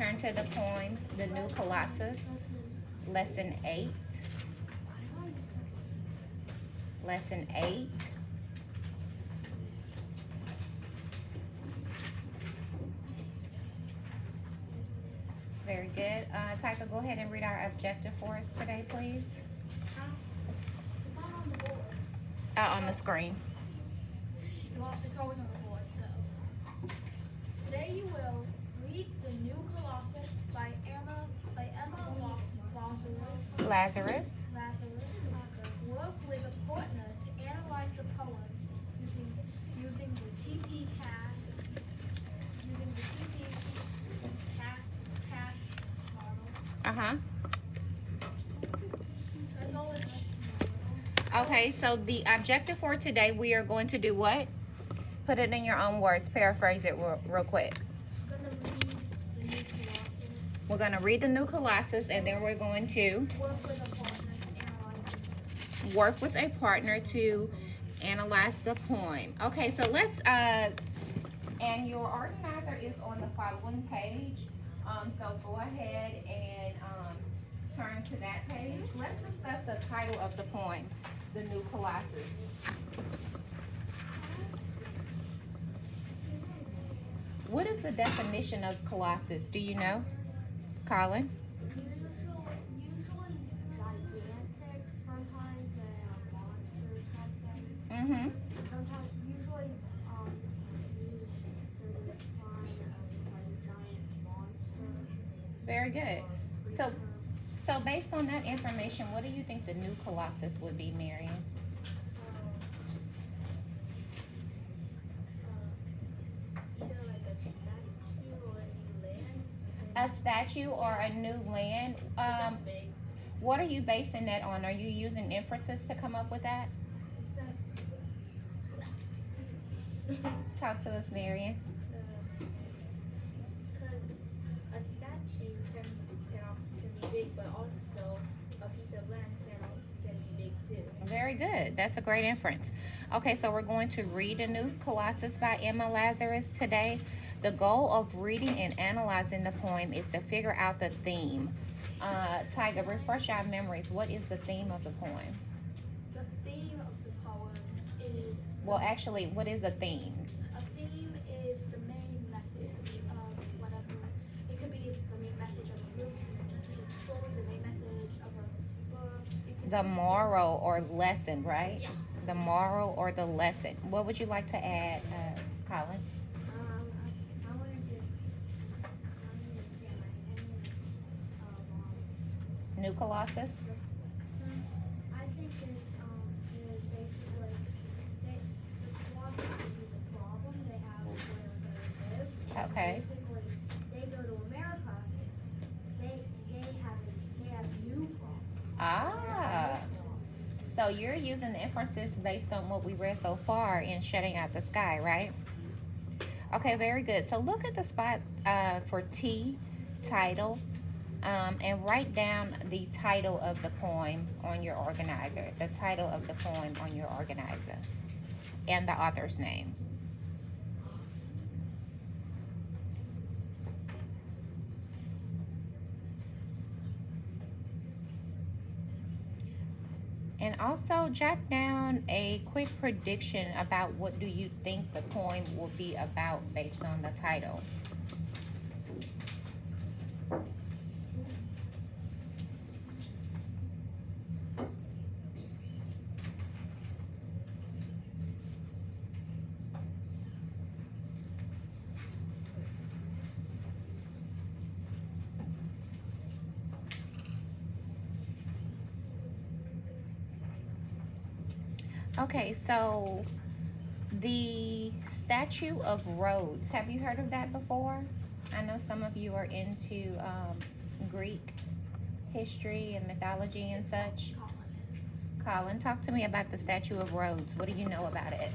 turn to the poem, The New Colossus, Lesson 8. Lesson 8. Very good. Tyka, go ahead and read our objective for us today, please. It's not on the board. On the screen. Well, it's always on the board, so. Today you will read The New Colossus by Emma Lazarus. Work with a partner to analyze the poem using the TP cast model. Uh-huh. That's all it has. Okay, so the objective for today, we are going to do what? Put it in your own words. Paraphrase it real quick. I'm gonna read The New Colossus. We're going to read the New Colossus, and then we're going to Work with a partner to analyze work with a partner to analyze it. the poem. Okay, so let's, and your organizer is on the following page. So go ahead and turn to that page. Let's discuss the title of the poem, The New Colossus. What is the definition of Colossus? Do you know, Colin? Usually gigantic, sometimes a monster or something. Mm-hmm. Sometimes, usually, used to define like a giant monster. Very good. So based on that information, what do you think the new Colossus would be, Marion? Either like a statue or a new land. A statue or a new land? That's big. What are you basing that on? Are you using inferences to come up with that? Talk to us, Marion. Because a statue can be big, but also a piece of land can be big too. Very good. That's a great inference. Okay, so we're going to read The New Colossus by Emma Lazarus today. The goal of reading and analyzing the poem is to figure out the theme. Tyga, refresh our memories. What is the theme of the poem? The theme of the poem is Well, actually, what is a theme? a theme is the main message of whatever. It could be the main message of a group, the main message of a story, the main message of a book. It could The be- moral or lesson, right? Yeah. The moral or the lesson. What would you like to add, Colin? I wanted to get my opinion of New Colossus? I think it is basically the philosophy is a problem they have where they live. And Okay. basically, they go to America. They have new problems. Ah. So you're using the inferences based on what we read so far in Shutting Out the Sky, right? Okay, very good. So look at the spot for T, title, and write down the title of the poem on your organizer. The title of the poem on your organizer. And the author's name. And also jot down a quick prediction about what do you think the poem will be about based on the title. Okay, so the Statue of Rhodes, have you heard of that before? I know some of you are into Greek history and mythology and such. Colin, talk to me about the Statue of Rhodes. What do you know about it?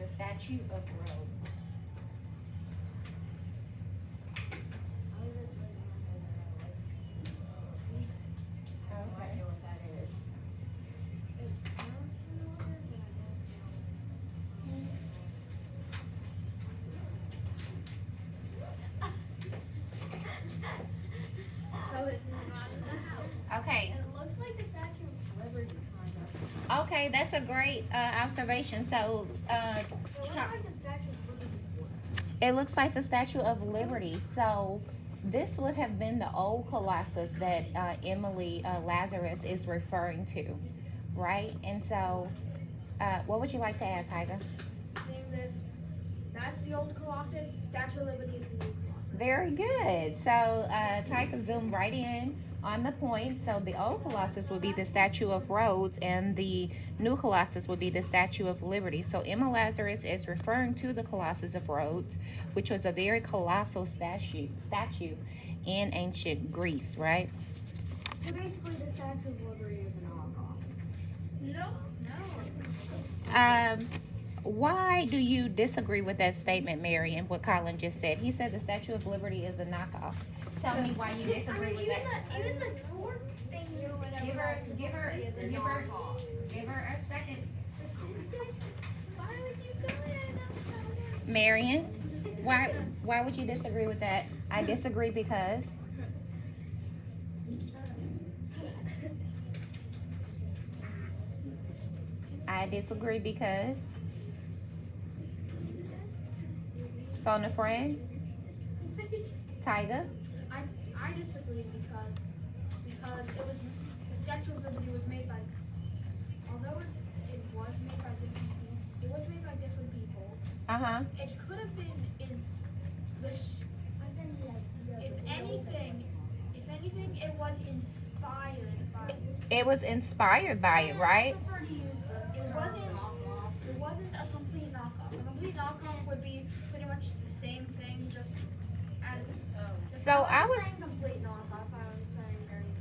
The Statue of Rhodes. Okay. What that is. Okay, that's a great observation. So, It looks like the Statue of Liberty before. it looks like the Statue of Liberty. So, this would have been the old Colossus that Emily Lazarus is referring to, right? And so, what would you like to add, Tyga? Seeing this, that's the old Colossus. Statue of Liberty is the new Colossus. Very good. So, Tyga zoomed right in on the point. So, the old Colossus would be the Statue of Rhodes, and the new Colossus would be the Statue of Liberty. So, Emma Lazarus is referring to the Colossus of Rhodes, which was a very colossal statue in ancient Greece, right? So basically, the Statue of Liberty is an knockoff. No. Why do you disagree with that statement, Mary, and what Colin just said? He said the Statue of Liberty is a knockoff. Tell me why you disagree with that. Even the tour thing or whatever. Give her a second. Why would you go in? Marion, why would you disagree with that? I disagree because phone a friend. Tyga. I disagree because it was the Statue of Liberty was made by, although it was made by different people, it was made by different people. Uh-huh. It could have been in the if anything it was inspired by It was inspired by it, right? I prefer to use it wasn't a complete knockoff. A complete knockoff would be pretty much the same thing, just as So I would complete knockoff. I was saying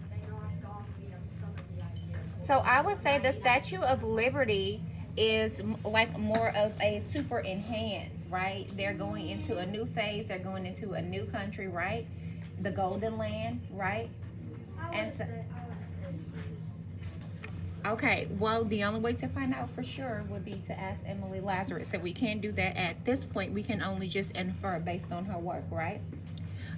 they knocked off some of the ideas. So I would say the Statue of Liberty is like more of a super enhanced, right? They're going into a new phase. They're going into a new country, right? The Golden Land, right? And so, okay, well, the only way to find out for sure would be to ask Emily Lazarus. So we can't do that at this point. We can only just infer based on her work, right?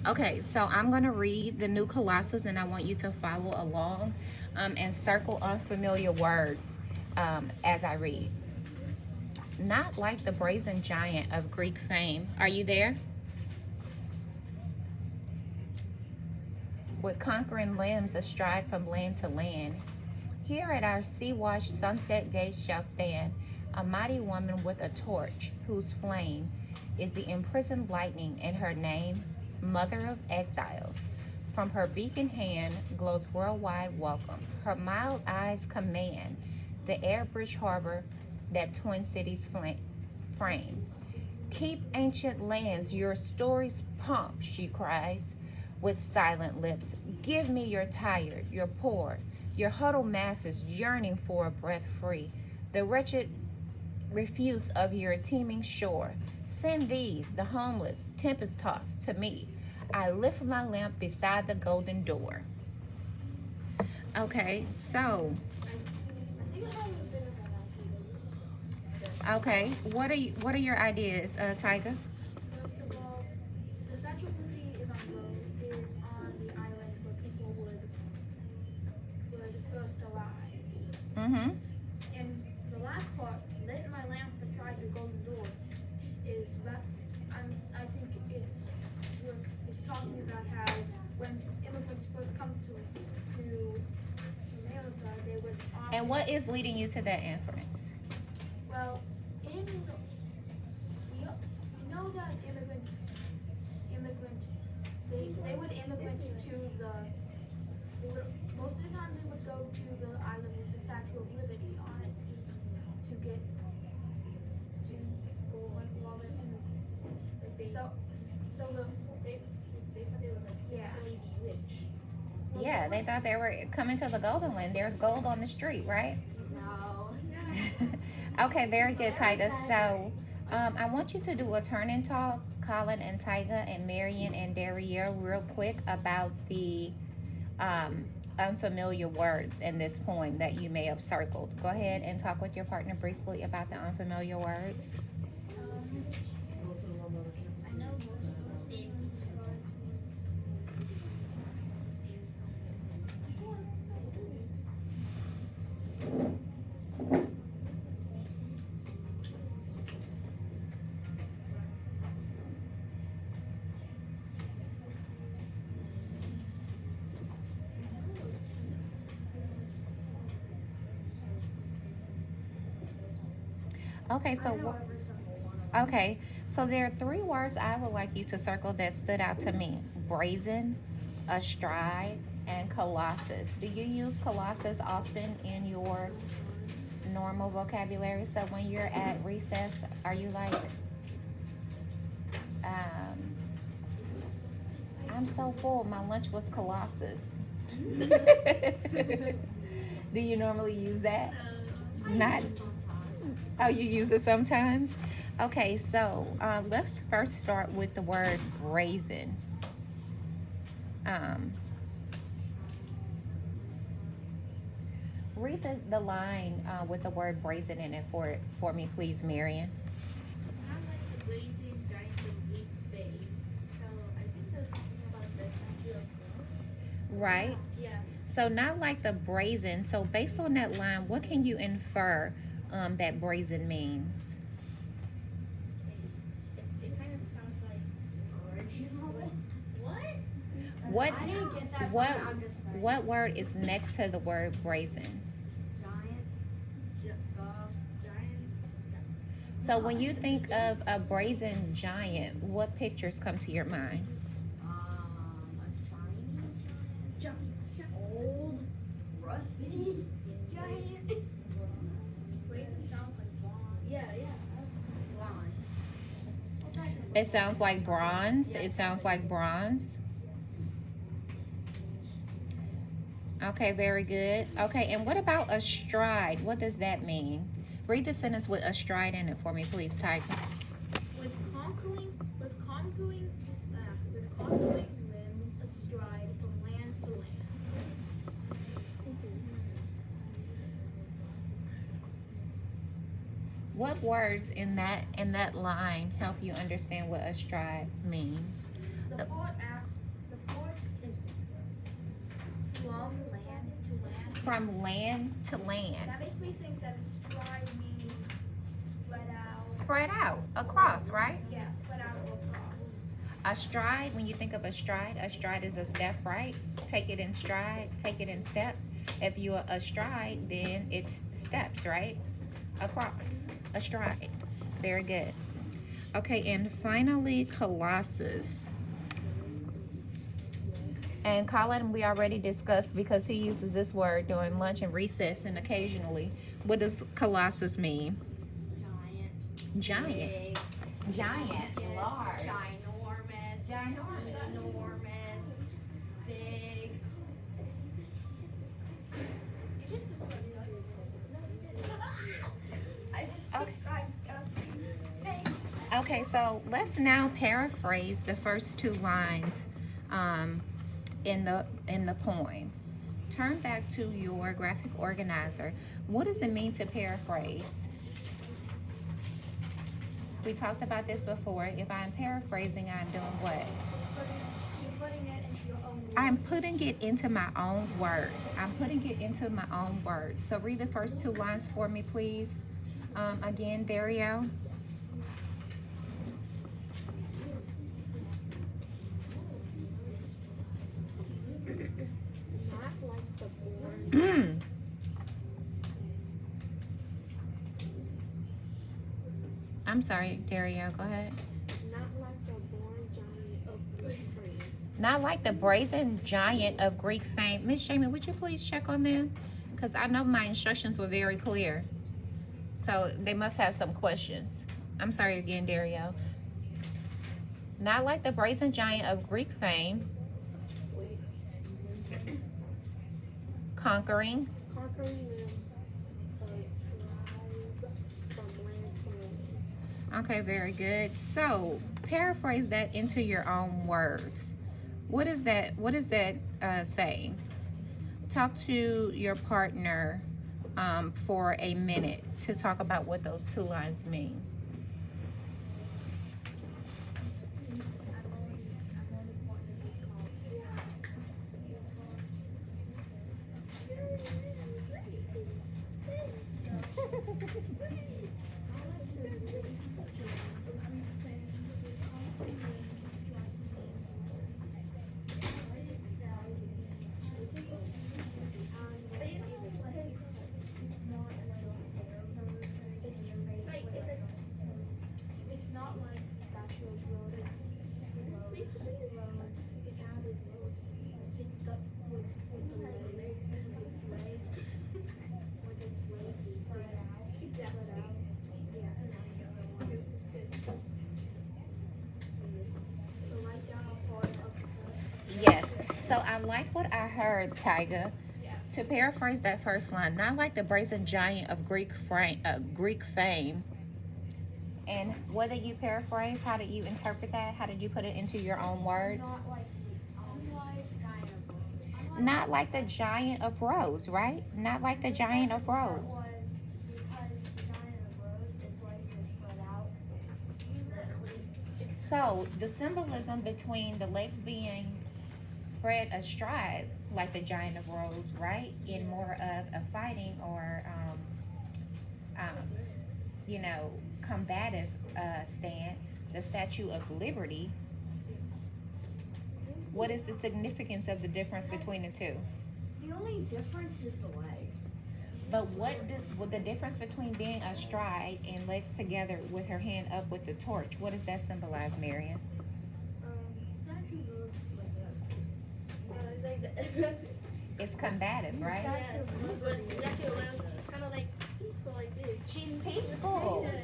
Okay, so I'm going to read the new Colossus, and I want you to follow along and circle unfamiliar words as I read. Not like the brazen giant of Greek fame. Are you there? With conquering limbs astride from land to land, here at our sea-washed sunset gates shall stand a mighty woman with a torch, whose flame is the imprisoned lightning, in her name, Mother of Exiles. From her beacon hand glows worldwide welcome. Her mild eyes command the airbridge harbor that twin cities frame. Keep ancient lands, your stories pump, she cries with silent lips. Give me your tired, your poor, your huddled masses yearning for a breath free. The wretched refuse of your teeming shore. Send these, the homeless, tempest-tossed, to me. I lift my lamp beside the golden door. Okay, so okay, what are your ideas, Tyga? First of all, the Statue of Liberty is on the island where people were first alive. Mm-hmm. And the last part, lit my lamp beside the golden door, is that I think it's talking about how when immigrants first come to America, they would often, And what is leading you to that inference? well, we know that they would immigrant to most of the time they would go to the island with the Statue of Liberty on it to get to go while they're immigrating. So they thought they were really rich. Yeah, they thought they were coming to the Golden Land. There's gold on the street, right? No. Okay, very good, Tyga. So I want you to do a turn and talk, Colin and Tyga and Marion and Derriere, real quick about the unfamiliar words in this poem that you may have circled. Go ahead and talk with your partner briefly about the unfamiliar words. I know most of those things. Okay, I so know what? every single one of them. Okay, so there are three words I would like you to circle that stood out to me: brazen, astride, and colossus. Do you use colossus often in your normal vocabulary? So when you're at recess, are you like, um, I'm so full, my lunch was colossus? Do you normally use that? Not. Oh, you use it sometimes? Okay, so let's first start with the word brazen. Um, read the line with the word brazen in it for me, please, Marion. Not like the blazing giant of weak face. So I think they're talking about the statue of Right? yeah. So, not like the brazen. So, based on that line, what can you infer that brazen means? It kind of sounds like original. What? What I didn't get that from what it, I'm just saying. what word is next to the word brazen? Giant. Giant. So, when you think of a brazen giant, what pictures come to your mind? A shiny giant. Old. Rusty. Giant. Brazen sounds like blonde. Yeah. Blonde. It sounds like bronze. It sounds like bronze. Okay, very good. Okay, and what about astride? What does that mean? Read the sentence with astride in it for me, please, Tiger. With conquering limbs astride from land to land. What words in that line help you understand what astride means? The port is from land to land. From land to land. That makes me think that astride means spread out. Spread out, across, right? Yeah, spread out or across. Astride, when you think of astride is a step, right? Take it in stride, take it in steps. If you are astride, then it's steps, right? Across, astride. Very good. Okay, and finally, colossus. And Colin, we already discussed because he uses this word during lunch and recess and occasionally. What does colossus mean? Giant. Giant. Big. Giant. Yes, Large. Ginormous. Ginormous. Enormous. Big. I just Okay. described thanks. Okay, so let's now paraphrase the first two lines in the poem. Turn back to your graphic organizer. What does it mean to paraphrase? We talked about this before. If I'm paraphrasing, I'm doing what? You're putting it into your own words. I'm putting it into my own words. I'm putting it into my own words. So read the first two lines for me, please. Again, Dario. Not like the born. I'm sorry, Dario. Go ahead. Not like the born giant of Greek fame. Not like the brazen giant of Greek fame. Miss Jamie, would you please check on them? Because I know my instructions were very clear. So they must have some questions. I'm sorry again, Dario. Not like the brazen giant of Greek fame. Conquering. Conquering them from land to land. Okay, very good. So paraphrase that into your own words. What is that saying? Talk to your partner for a minute to talk about what those two lines mean. So I like what I heard, Tyga. To paraphrase that first line, not like the brazen giant of Greek fame. And what did you paraphrase? How did you interpret that? How did you put it into your own words? Not like giant of Rhodes. Not like the giant of Rhodes, right? Not like the giant of Rhodes. Was because the giant of Rhodes, its legs are spread out. So the symbolism between the legs being spread astride, like the giant of Rhodes, right, in more of a fighting or, you know, combative stance, the Statue of Liberty. What is the significance of the difference between the two? The only difference is the legs. But what the difference between being astride and legs together with her hand up with the torch? What does that symbolize, Marion? Statue looks like this. It's combative, right? Yeah, but it's actually a little, she's kind of like peaceful like this. She's peaceful. Yes.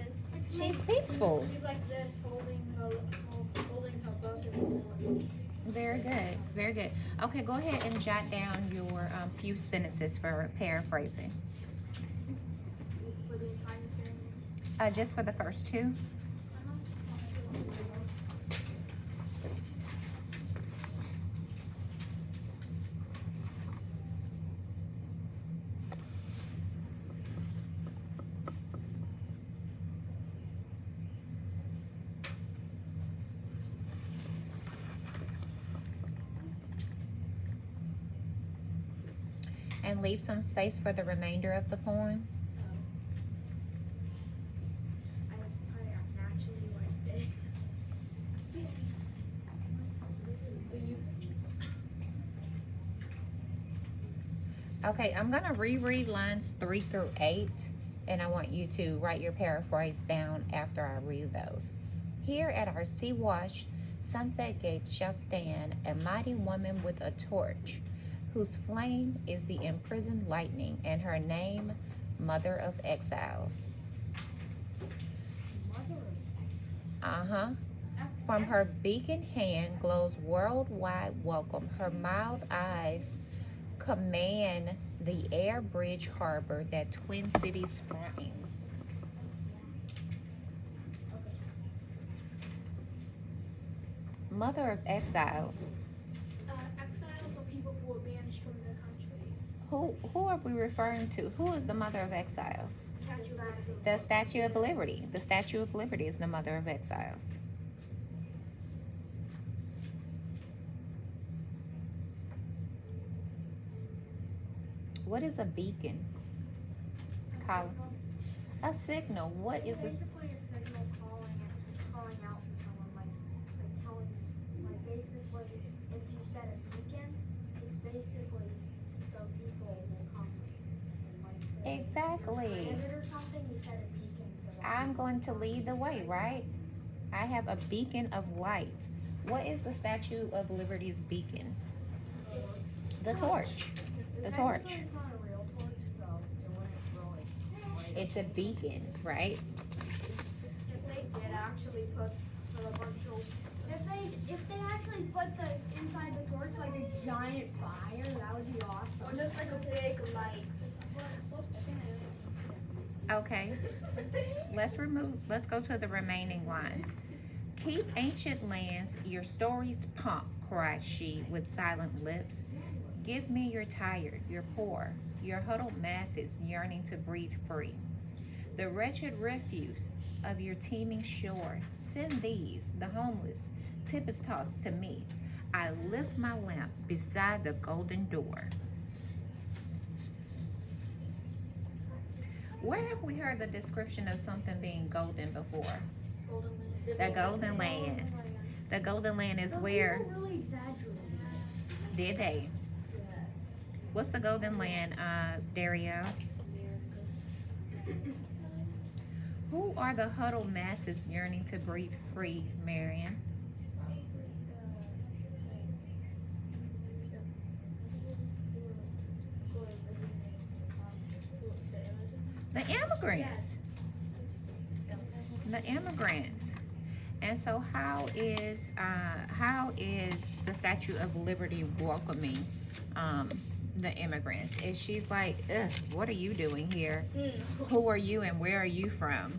She's peaceful. She's like this, holding her both of Very good. Very good. Okay, go ahead and jot down your few sentences for paraphrasing. for the entire ceremony. Just for the first two. And leave some space for the remainder of the poem. I naturally like big. Okay, I'm gonna reread lines 3 through 8, and I want you to write your paraphrase down after I read those. Here at our sea-washed sunset gates shall stand a mighty woman with a torch, whose flame is the imprisoned lightning, and her name, Mother of Exiles. Uh-huh. From her beacon hand glows worldwide welcome. Her mild eyes command the air bridge harbor that twin cities frame. Mother of Exiles. Exiles are people who were banished from their country. Who are we referring to? Who is the Mother of Exiles? The Statue of Liberty. The Statue of Liberty is the Mother of Exiles. What is a beacon? Colin. A signal. What is this? Basically a signal calling out for someone, like telling, like basically if you said a beacon, it's basically so people will come and like say Exactly. if it or something, you said a beacon so that I'm going to lead the way, right? I have a beacon of light. What is the Statue of Liberty's beacon? The torch. The torch. Technically, it's not a real torch, so it wouldn't really It's a beacon, right? If they did actually put a bunch of, if they actually put the inside the torch like a giant fire, that would be or awesome. just like a big light. Okay. Let's go to the remaining lines. Keep ancient lands, your stories pomp, cried she with silent lips. Give me your tired, your poor, your huddled masses yearning to breathe free. The wretched refuse of your teeming shore, send these, the homeless, tempest tossed to me. I lift my lamp beside the golden door. Where have we heard the description of something being golden before? The golden land. The golden land is where, People really exaggerate. did they? What's the golden land, Dario? Who are the huddled masses yearning to breathe free, Marion? The immigrants. The immigrants. And so how is the Statue of Liberty welcoming the immigrants? And she's like, ugh, what are you doing here? Who are you and where are you from?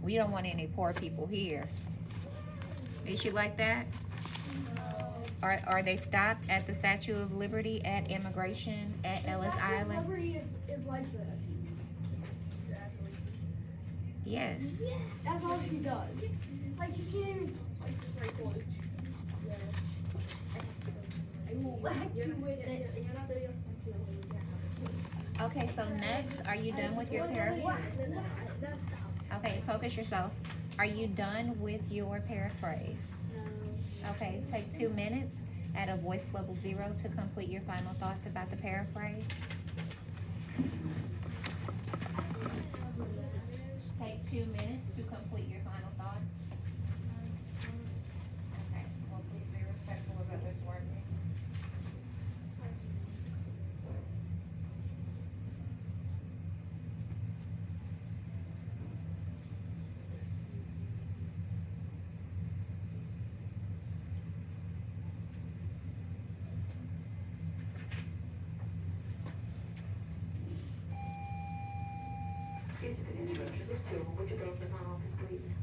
We don't want any poor people here. Is she like that? Are they stopped at the Statue of Liberty at immigration at Ellis Island? Liberty is like this. Yes. That's all she does. Like she can't even like just like watch. I will whack you with it. Okay, so next, are you done with your paraphrase? Okay, focus yourself. Are you done with your paraphrase? Okay, take 2 minutes at a voice level 0 to complete your final thoughts about the paraphrase. Take 2 minutes to complete your final thoughts. Okay, well, please be respectful of others' work. Excuse me for the interruption. Miss Jewel, would you go to the front office, please?